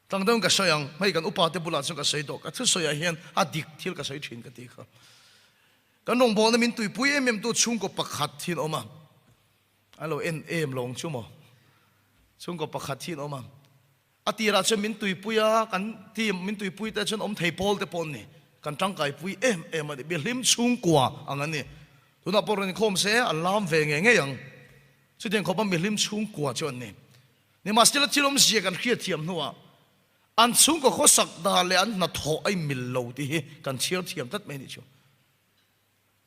tang dang ka soyang mai kan upa te bula chung ka soi do ka thu soya hian adik thil ka soi thin ka ti kha kan rong bo na min tui pui em tu chung ko pakhat thin oma alo en em long chumo chung ko pakhat thin oma atira chen min tui puya kan ti min tui pui ta chen om thei pol te pon ni kan tang kai pui em ani bi lim chung kwa angani tuna por ni khom se alam ve nge yang chu den khopam bi lim chung kwa chon ni mastel chilom sia kan khia thiam nuwa an chung ko khosak da le an na tho ai mil lo ti kan chiar thiam tat me ni chu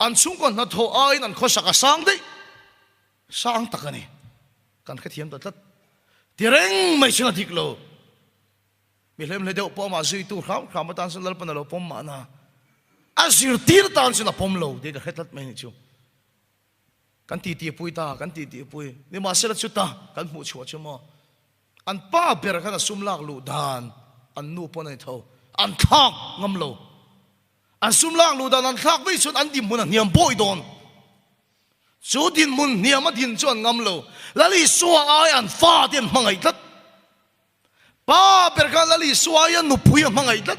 an chung ko na tho ai nan khosak a sang dei sang takani kan kha thiam tat tireng mai singa diklo milem le deu pom azui tu kham kham tan san lal pan lo pom ma na azir tir tan sin pom lo de khetlat mai ni chu kan ti pui ta kan ti pui ni ma sela chu ta kan mu chu chu mo an pa ber kan sum lak lu dan an nu pon ai tho an khak ngam lo an sum lak lu dan an khak wei chun an dim mun niam boi don chu din mun niam a din chuan ngam lo lali suwa ai an fa den mangai tat pa ber kan lali suwa ai an nu pui mangai tat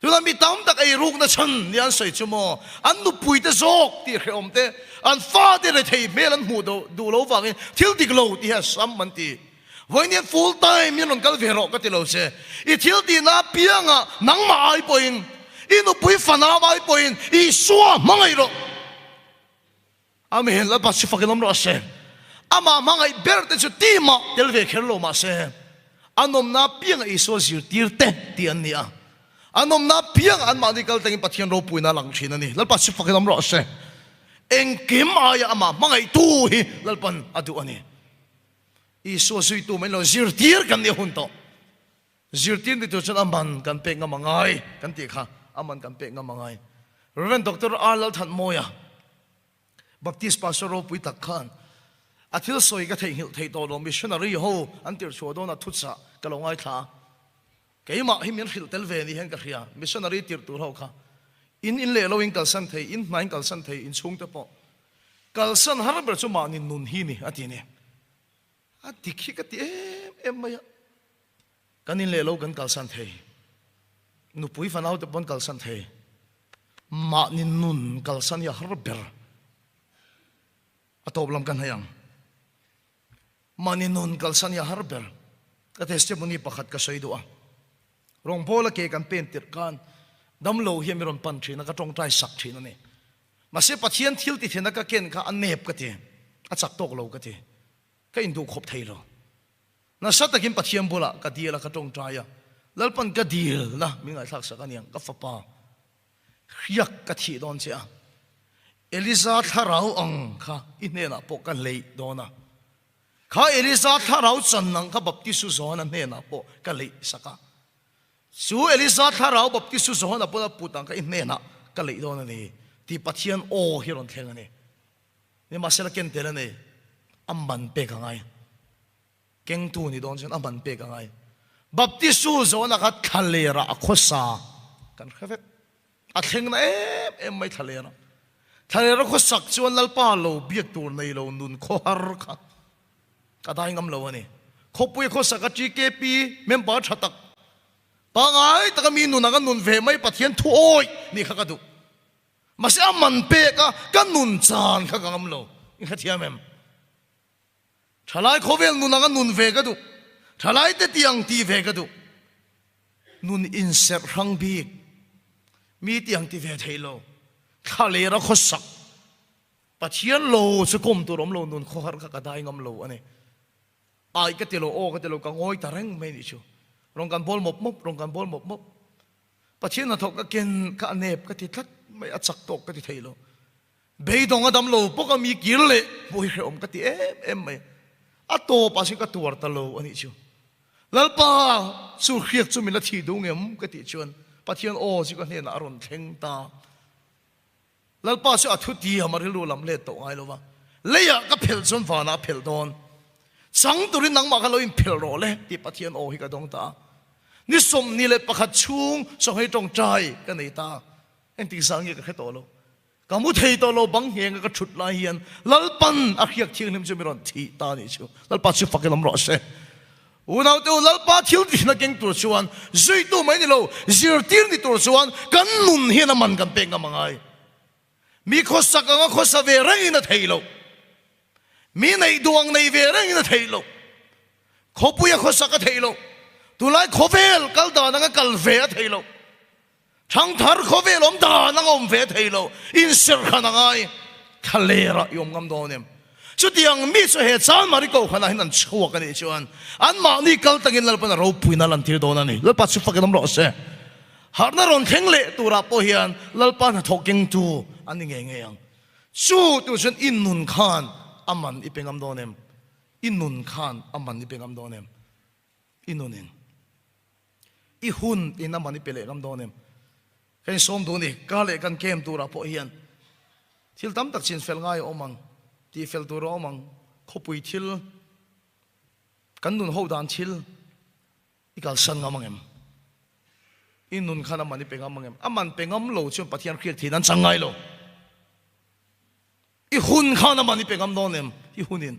tu la mi tam tak ai ruk na chan lian soi chu mo an nu pui te zok ti khom te an fa de le thei mel an mu do du lo wang thil dik lo ti ha sam man ti when you full time you non kal vero ka ti lo se I thil ti na pianga nang ma ai poin inu pui fana ai poin I suwa mangai ro amen la pas fakilam ro se ama mangai berte chu ti ma tel ve kherlo ma se anom na pianga I so zir tir te ti an nia anom na piang an medical tengin pathian ro puina lang thin ani lalpa si fakilam ro se engkim aya ama mangai tu hi lalpan adu ani I so sui tu mai lo zir tir kan ni hun to zir tir ni tu chan aman kan pe nga mangai kan ti kha aman kan pe nga mangai Reverend Dr. Arlal Than Moya Baptist Pastor ro pui tak khan athil soi ka thei hil thei to lo missionary ho an tir chu do na thutsa kalongai tha keima himin khil tel ve ni hen ka khia missionary tir tur ho kha in le lo in kal san thei in main kal san thei in chung te po kal san har ber chu ma ni nun hi ni ati ni a dikhi ka ti em maya kanin le lo kan kal san thei nu pui fanau te pon kal san thei ma ni nun kal san ya har ber atop lam kan hayang ma ni nun kal san ya har ber ka testimony pakhat ka soi do a rong bola ke kan pen tir kan dam lo hi mi ron pan thina ka tong trai sak thina ne ma se pathian thil ti thena ka ken ka anep ka ti a chak tok lo ka ti ka in du khop thei lo na sa takin pathian bola ka diela ka tong trai ya lalpan ka dil na mi ngai thak sak aniang ka fa pa khiak ka thi don che a Eliza tharau ang kha inena po kan lei dona kha Eliza tharau chan nang ka baptisu zona nena po ka lei saka su Eliza tharau baptisu zona po putang ka inena ka lei dona ni ti pathian o hiron theng ani ni masela ken tela ne amban pe ka ngai keng tu ni don chen amban pe ka ngai baptisu zona khat khalera akhosa kan khavet a theng na em mai thalera thalera kho sak chuan lalpa lo biak tur nei lo nun kho har kha kadai ngam lo ani kho pui kho sak chi ke pi member thatak pangai takami nun aga nun ve mai pathian thu oi ni kha ka du mase aman pe ka nun chan kha ngam lo in kha thiam em thalai khovel nun aga nun ve ka du thalai te tiang ti ve ka du nun inser rang bi mi tiang ti ve thailo khalera kho sak pathian lo chu kom tu rom lo nun kho har ka dai ngam lo ani ai ka te lo o ka te lo ka ngoi ta reng me ni chu rong kan bol mop mop rong kan bol mop mop pathian na thok ka ken ka nep ka ti that mai a chak tok ka ti thailo be dong adam lo po ka mi kir le boi re om ka ti em mai a to pa si ka tuar ta lo ani chu lalpa su khiak chu mi la thi du ngem ka ti chuan pathian o si ka hne na ron theng ta lalpa chu athu ti amari lu lam le to ai lo wa leya ka phel chon wana phel don sang turin nang ma ka lo in phel ro le ti pathian o hi ka dong ta ni som ni le pakhat chung so hei tong trai ka nei ta en ti sang ye ka khe to lo ka mu thei to lo bang heng ka thut lai hian lalpan a khiak thing nim chu mi ron thi ta ni chu lalpa chu fakelam ro se unau tu lalpa thil ti na keng tur chuan zui tu mai ni lo zir tir ni tur chuan kan nun hian a man kan pe nga mangai mi khosak nga khosa ve rang in a theilo mi nei duang nei ve rang in a theilo khopuya khosak a theilo tulai khovel kal da na kal ve a theilo thang thar khovel om da na om ve theilo in sir khana ngai khalera yom ngam donem chu tiang mi chu he chan mari ko khana hinan chhuwa ka ni chuan an ma ni kal tangin lal pana ro puina lan thir dona ni lal pa chu fakenam ro se har na ron theng le tura po hian lal pa na thoking tu ani nge nge yang chu tu chen in nun khan aman ipengam donem in nun khan aman ipengam donem inunin i hun in aman ipele gam donem ken som du ni ka le kan kem tura po hian thil tam tak chin fel ngai omang ti fel tu ro mang khopui thil kan nun ho dan thil ikal san ngamang em in nun khana mani pengam mangem aman pengam lo chu pathian khiak thi nan changai lo i hun khana mani pengam donem i hunin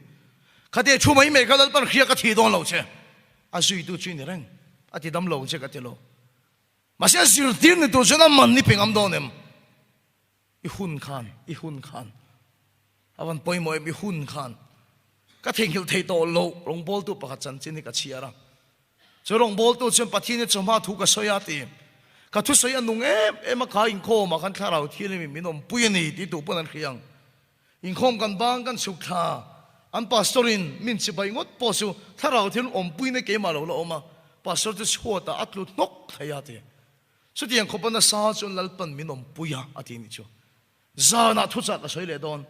khate chu mai me khalal par khiak ka thi don lo che a zui tu chin reng ati dam lo che ka te lo ma sia zir tir ni tu chana man ni pengam donem i hun khan awan poi moi mi hun khan ka thengil thei to lo rong bol tu pakhat chan chini ka chiara chu rong bol tu chen pathi ne choma thu ka soya ti ka thu soya nung em ka in kho ma khan tharau thile mi minom puini ti tu panan khiang in khom kan bang kan sukha an pastorin min chi bai ngot po su tharau thil om puine ke ma lo lo ma pastor tu chhuata atlut nok thaya ti su tiang khopana sa chun lalpan minom puya ati ni chu zana thu cha ka soi le don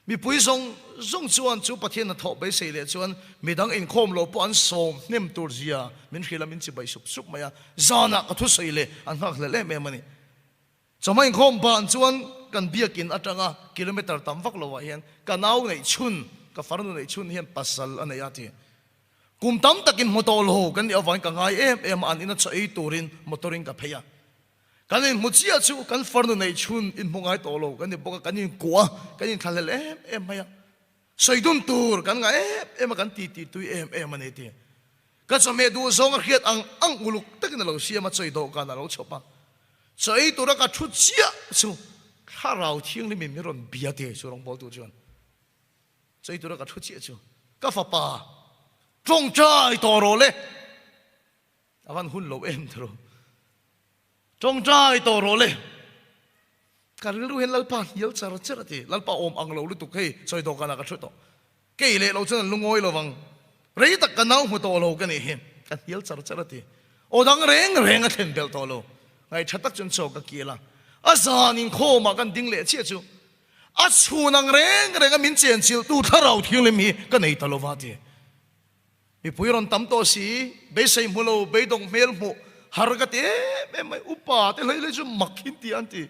mi pui song chuan chu pathian na tho be sei le chuan midang in khom lo po an som nem tur zia min khila min chi bai sup maya zana ka thu sei le an hak le me mani chomai khom ban chuan kan biakin atanga kilometer tam vak lo wa hian ka nau nei chun ka farnu nei chun hian pasal anaya ti kum tam takin motol ho kan awan ka ngai em an ina chai turin motoring ka pheya kanin muchia chu kan farnu nei chun in mungai to lo kan boka kanin kwa kanin thalel em maya soidun tur kan nga em kan ti tu em ane ti ka chome du zong a khiat ang uluk takin lo sia ma choi do ka na lo chopa choi tu ra ka thu chia chu tharau thing li mi ron bia te chu rong bol tu chuan choi tu ra ka thu chia chu ka fa pa trong trai to ro le awan hun lo em thro trong trai to ro le karil ru hen lalpa yel char charati lalpa om ang lo lu tu khei choi do kana ka thu to ke le lo chen lungoi lo wang rei tak ka nau mu to lo ka ni hen kan yel char charati o dang reng a then bel to lo ngai thatak chun chok ka kila azan in kho ma kan ding le che chu a chu nang reng a min chen chil tu tharau thing le mi ka nei ta lo wa ti mi puiron tam to si be sei mu lo be dong mel mu har ka te me mai upa te le chu makhin ti anti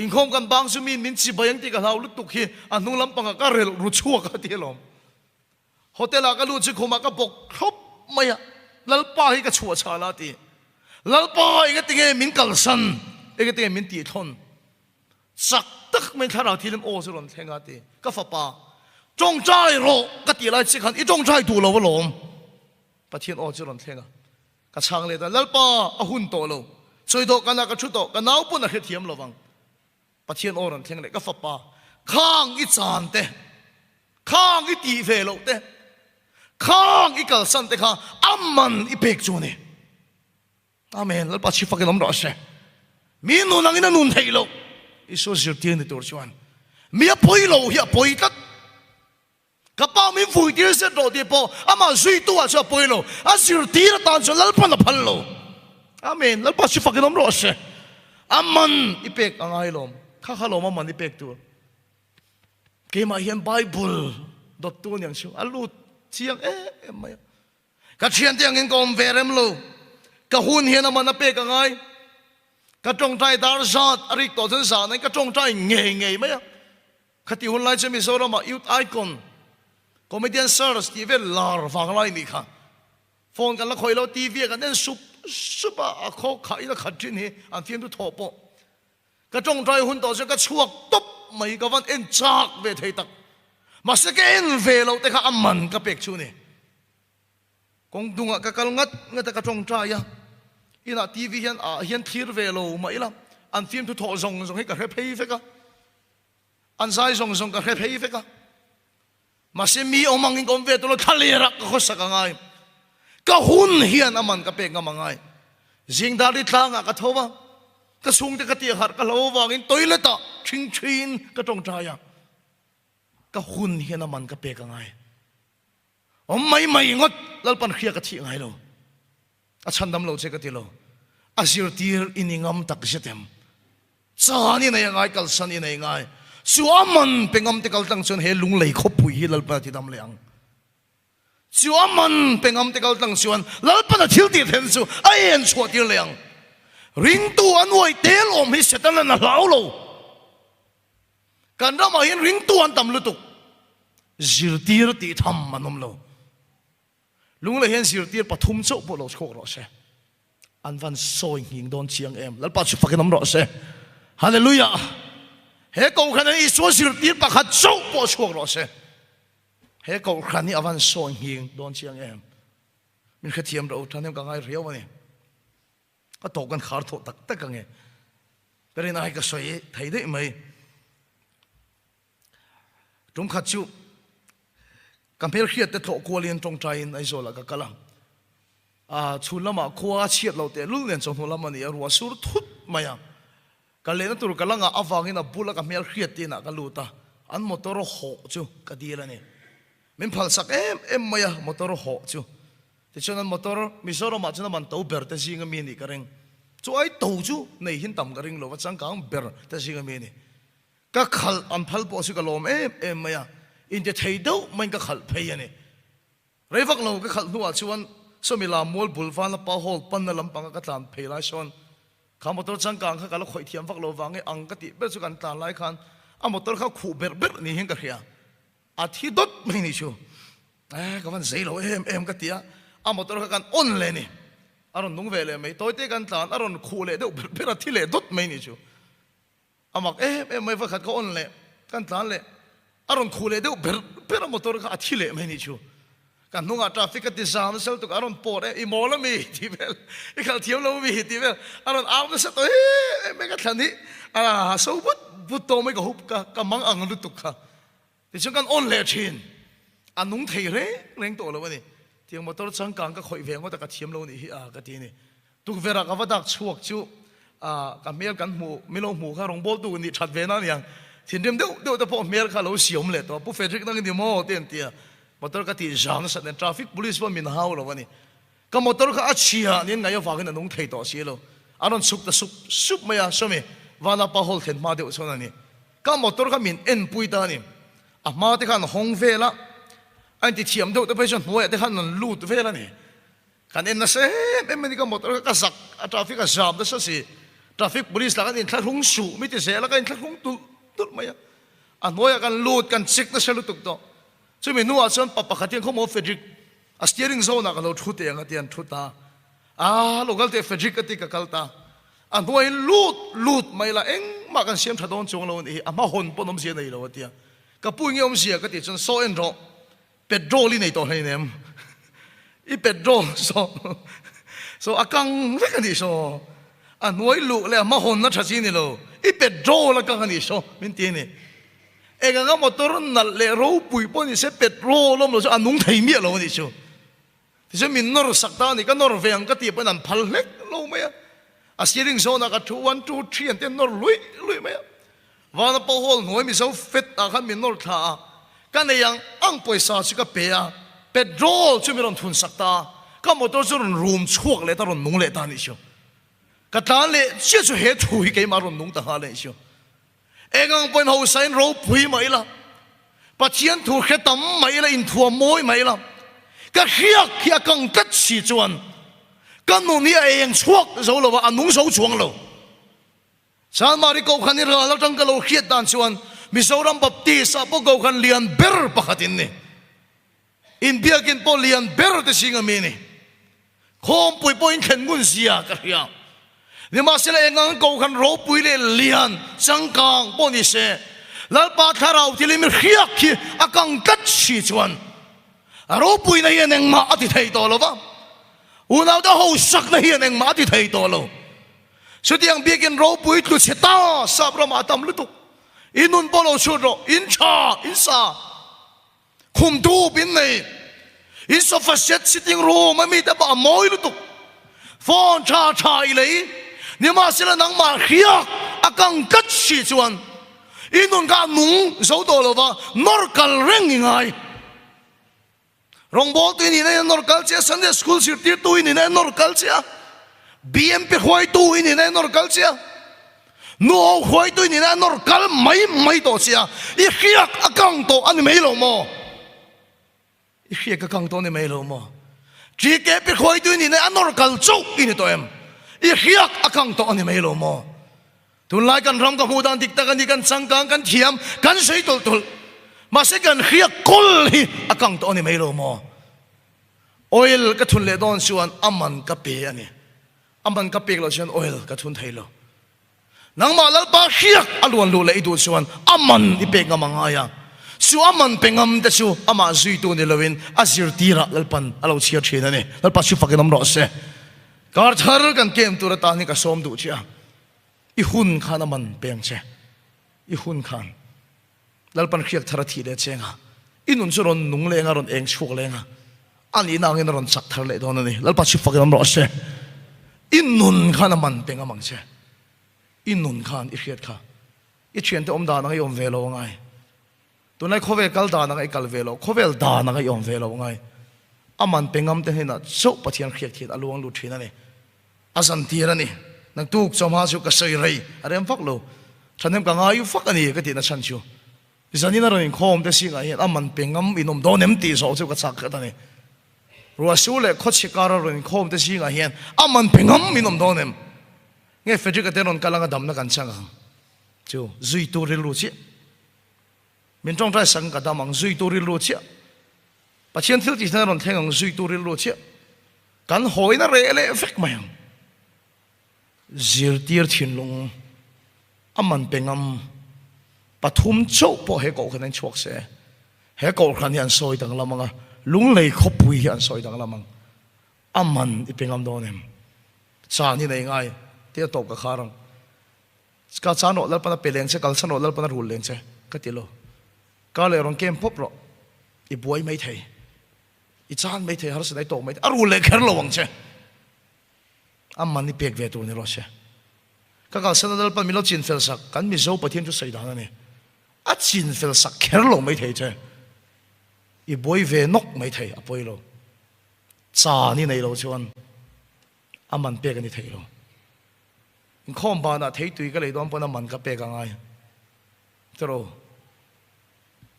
in khom kan bang su min chi bayang ti ka lau lu tuk hi anu lam pang ka rel ru chua ka ti lom hotel ka lu chi khoma ka bok khop maya lalpa hi ka chua cha la ti lalpa hi ka ti min kal san e ka ti min ti thon sak tak men thara thilim o su ron thenga ti ka fa pa chong chai ro ka ti lai chi khan i chong chai tu lo lom pathian o chu ron thenga ka chang le da lalpa a hun to lo choi do kana ka thu to ka nau pu na he thiam lo wang pathian o ron thleng le ka fa pa khang i chan te khang i ti ve lo te khang i kal san te kha amman i pek chu ne amen lalpa chi fa ke nom ro se mi nu nang ina nun thei lo i so zir tien ni tur chuan mi a poi lo hi a poi tat ka pa min fui tir se ro ti po ama zui tu a cha poi lo a zir tir tan cho lalpa na phal lo amen lalpa chi fa ke nom ro se amman i pek angai lom kha kha lo ma man i pek tu ke ma hian bible dot tu nyang chu alu chiang mai ka chian tiang in kom verem lo ka hun hian ama na pek angai cái trong trai dar sát ari tổ dân sa này cái trong trai nghề mấy khát tiêu hôn lại cho mình sau đó mà youth icon comedian sir Steven Lar vang lại đi khá phone cái là khơi lo TV cái nên súp à khó khai là khát trên này anh phim tu thọ bộ cái trong trai hôn tổ cho cái chuộc top mấy cái vấn en chạc về thầy tắc mà sẽ cái en về lâu tới khá âm mặn cái bẹc chú này công dung cái cái ngắt ngắt cái trong trai ya ina TV hian thir về lâu mấy lắm anh phim tu thọ rong rong hết cả hay phải cả anh sai rong rong cả hay phải cả mà sẽ mi ông mang công về tôi nó thali ra cái khó sắc ngay cái hun hian aman cái bẹc ngamang ngay riêng đã đi thang cái thâu ba cái sung cái tiệc hạt cái lâu vàng in tối lết ta chinh cái trong trai à cái hun hiền là mình cái bè cái ngay ông mày ngót lal pan khia cái thiệt ngay luôn à chân đâm lâu chơi cái tiệt luôn à siêu tiệt in ngâm tắc sẽ tem sao anh này ngay cái san này ngay siêu man pengam te kal tang chun he lung lei khop pui hi lal pa ti dam leang siêu man pengam te kal tang chuan lal pa thil ti then chu ai en chua ti leang ring tu an wai tel om hi setan na lau lo kan ra ma hin ring tu an tam lu tuk zir tir ti tham manom lo lung le hen zir tir pathum chau bo lo chok ro se an van soi hing don chiang em lal pa chu fakinam ro se hallelujah he ko khan ni so zir tir pa khat chau bo chok ro se he ko khan ni avan soi hing don chiang em min khathiam ro thanem ka ngai riaw ani cái tổกันkhár thổ tắc tất cả nghe cái này cái soi thấy đấy mày chúng khát chịu cầm phê khiết để thổ qua liền trong trái này rồi là cái lăng à chú lắm mà qua chiết lâu thế lúc liền trong thổ lắm này rồi sửa thút mày à cái lên tụi cái lăng à vàng cái nào bù là cầm phê khiết thế nào cái lụt à anh motor hộ chú cái đi là này mình phal sắc em mày à motor hộ chú thì cho nên motor misoro mà cho nên mình tàu bèr tới gì cái mini cái ring cho ai tàu chú này hiện tầm cái ring lo vật sang càng bèr tới gì cái mini cái khal anh phal bỏ xuống cái lom em mày à in cái thấy đâu mình cái khal phải vậy này rồi vác lâu cái khal nuôi chú anh số mình làm mua bùn phan là bao hol pan là làm bằng cái tàn phải lại son khám motor sang càng cái là khởi thiam vác lâu vàng cái ăn cái tiệm bây giờ cái tàn lại khan à motor khao khu bèr này hiện cái kia à thì đốt mình này chú cái vấn dễ lo em cái tiệm à motor cái on lên nè, aron nung về lên mấy tối té cái tàn aron khu lên đâu biết là thi lệ đốt mấy nè chú, à mặc em mấy phải khát cái on lên cái tàn lên aron khu lên đâu biết là motor cái thi lệ mấy nè chú, cái nung à traffic cái design sao tụi aron bỏ đấy, imo là mi thì vậy, cái thiam lâu mi thì vậy, aron áo cái sao tôi mấy cái thằng đi, à số bút to mấy cái hộp cái măng ăn được tụt cả, thì chúng cái on lên trên, à nung thấy đấy, lên tổ là vậy tiếng motor sang càng cái khởi về ngó ta cái thiam lâu này cái tí này tụi về ra cái vật đặc chuộc chú cái miếng cái mũ mũ cái rong bol tụi này chặt về nó nhàng thì đêm đâu ta bỏ miếng cái lâu xiêm lệ to bút phê trích năng cái mỏ tiền tiền motor cái tí giang sát nên traffic police vẫn mình hao rồi vậy cái motor cái chia nên ngay vào cái nông thầy to xí lo anh súp mày à sao mày và nó bảo hol thiên ma đều sao này cái motor cái mình en bui ta này mà thì cái hong về la anh thì chiếm đâu tôi phải chọn mua để khăn lụt về là nè khăn em nó sẽ em mình có một cái sạc traffic cái giảm đó sao traffic police là cái anh thắt hung sủ mới thì sẽ là cái anh thắt hung tụt mày anh mua cái lụt cái chiếc nó sẽ lụt tụt đó cho mình nuôi cho papa khát tiền không mua fabric steering zone là cái lụt thút tiền cái tiền thút ta local tiền fabric cái ta anh nuôi lụt mày là anh mà cái xem thật đông chung luôn thì mà hồn bọn ông xem này rồi tiền cái bùi nghe ông xem cái tiền cho so anh rồi petrol này to này nem, i petrol so akang vậy cái gì so, anh nuôi lụa là mà hồn nó thật gì này lo, i petrol là cái gì so, mình tiền này, cái motor nó lệ râu bụi bọn này sẽ petrol lắm rồi, anh nung thấy miệng rồi gì so, thì sao mình nó sắc ta này cái nó về cái tiệm bên anh phal hết lâu mấy à, steering zone cái 2 1 2 3 anh tiền nó lùi mấy và nó bao hol nuôi mình sao fit à cái mình nó thà cái này yang ang paisa chỉ cái bè petrol chứ mình thun sắc ta cái motor cho room chuộc lại ta rồi nung lại ta này chứ cái ta lại chỉ cho hết thui cái mà rồi nung ta hà lại chứ em ang bên hậu sinh râu bùi mấy la bắt chiến thu hết tấm mấy la in thua môi mấy la cái khía càng cất xì chuan cái nung này em chuộc rồi là anh nung sâu chuông rồi san mari ko khan ni ra la tang ka lo khiat dan chuan Mizoram Baptist apo ko khan lian ber pakhatin ni in biakin po lian ber te singa mi ni khom pui po in khen ngun sia ka ria ni ma sela engang ko khan ro pui le lian changkang po ni se lal pa tharau ti lim khiak khi akang kat chi chuan ro pui na yen eng ma ati thei to lo ba unaw da ho sak na yen eng ma ati thei to lo so tiang biakin ro pui tlu cheta sabra ma tam lu tu inun polo churo in cha in sa khum tu bin nei in so facet sitting room ma mi ta ba moi lu tu phone cha cha i lei ni ma sila nang ma khiak akang kat chi chuan inun ka nung zo to lo ba nor kal reng ngai rong bol tu ni ne nor kal che Sunday school sir ti tu ni ne nor kal che BMP khoi tu ni ne nor kal che no khoi tu ni na nor kal mai to sia I khiak akang to ani mai lo mo I khiak akang to ni mai lo mo ji ke pe khoi tu ni na nor kal chu ini to em I khiak akang to ani mai lo mo tun lai kan ram ka hu dan dik ta kan ni kan sangkang kan thiam kan sei tol tol ma se kan khiak kol hi akang to ani mai lo mo oil ka thun le don suan aman ka pe ani aman ka pe lo suan oil ka thun thei lo nang malal pa khiak alwan lu le du chuan aman ipek ngamangaya su aman pengam te su ama zui tu ni lowin azir tira lalpan alo chia thina ne lalpa su fakinam ro se kar thar kan kem tu ra ta ni ka som du chia I hun khan aman peng che I hun khan lalpan khiak thara thi le chenga inun churon nung le nga ron eng chuk le nga ani nangin ron chak thar le don ni lalpa su fakinam ro se inun khan aman pengamang che inun khan I khiat kha I thian te om da na ngai om velo ngai tunai khovel kal da na ngai kal velo khovel da na ngai om velo ngai aman pengam te hena so pathian khiat khit aluang lu thina ne azan tira ni nang tuk choma chu ka sei rei arem fak lo thanem ka ngai fak ani ka ti na chan chu zanina ron khom te singa hi aman pengam inom do nem ti so chu ka chak ka ta ne ruwa su le khochi kara ron khom te singa hian aman pengam inom do nem nghe phải cái tên con lang đầm nó cảnh sang hàng, chú duy tu ri lu chi, miền trong trái sang cả đầm mang duy tu ri lu chi, bà chiến thiếu chỉ thấy con thấy hàng duy tu ri lu chi, cảnh hỏi nó rẻ lệ phết mày hàng, diệt tiệt thiên long, aman pengam, bà thum châu bỏ hết cậu cái này chuộc xe, hết cậu cái này soi đằng lam mang, lung lầy khóc bùi hiện soi đằng lam mang, aman pengam đó nem, cha như này ngay tia top ka kharang ka chano lal pana peleng che kal chano lal pana rul leng che ka tilo ka le rong kem pop ro I buai mai thei I chan mai thei har se dai to mai arul le kher lo wang che amman ni pek ve tu ni ro che ka kal sana lal pan mi lo chin fel sak kan mi zo pathian chu sai da na ne a chin fel sak kher lo mai thei che I buai ve nok mai thei a poi lo cha ni nei lo chuan amman pek ani thei lo khom ba na thấy tùy cái này đó bọn mình cặp bè càng ai, rồi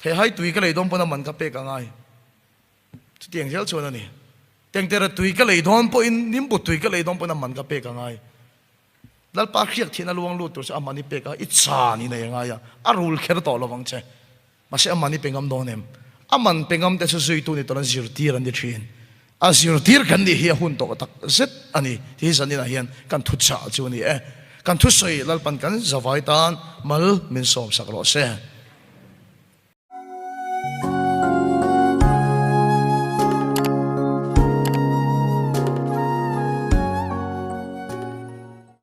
thấy hai tùy cái này đó bọn mình cặp bè càng ai, tiếngzel cho này, tiếng tera tùy cái này đó bọn nín bút tùy cái này đó bọn mình cặp bè càng ai, lal pa khiak thina luang lu tur sa amani pe ka itcha ni nei nga ya arul kher to lo wang che ma se amani pengam do nem aman pengam te su tu ni to zir tir an di thin azir tir kan di hi hun to tak zet ani ti zani na hian kan thu cha chu ni kan thu soi lal pan kan zawai tan mal min som sak lo se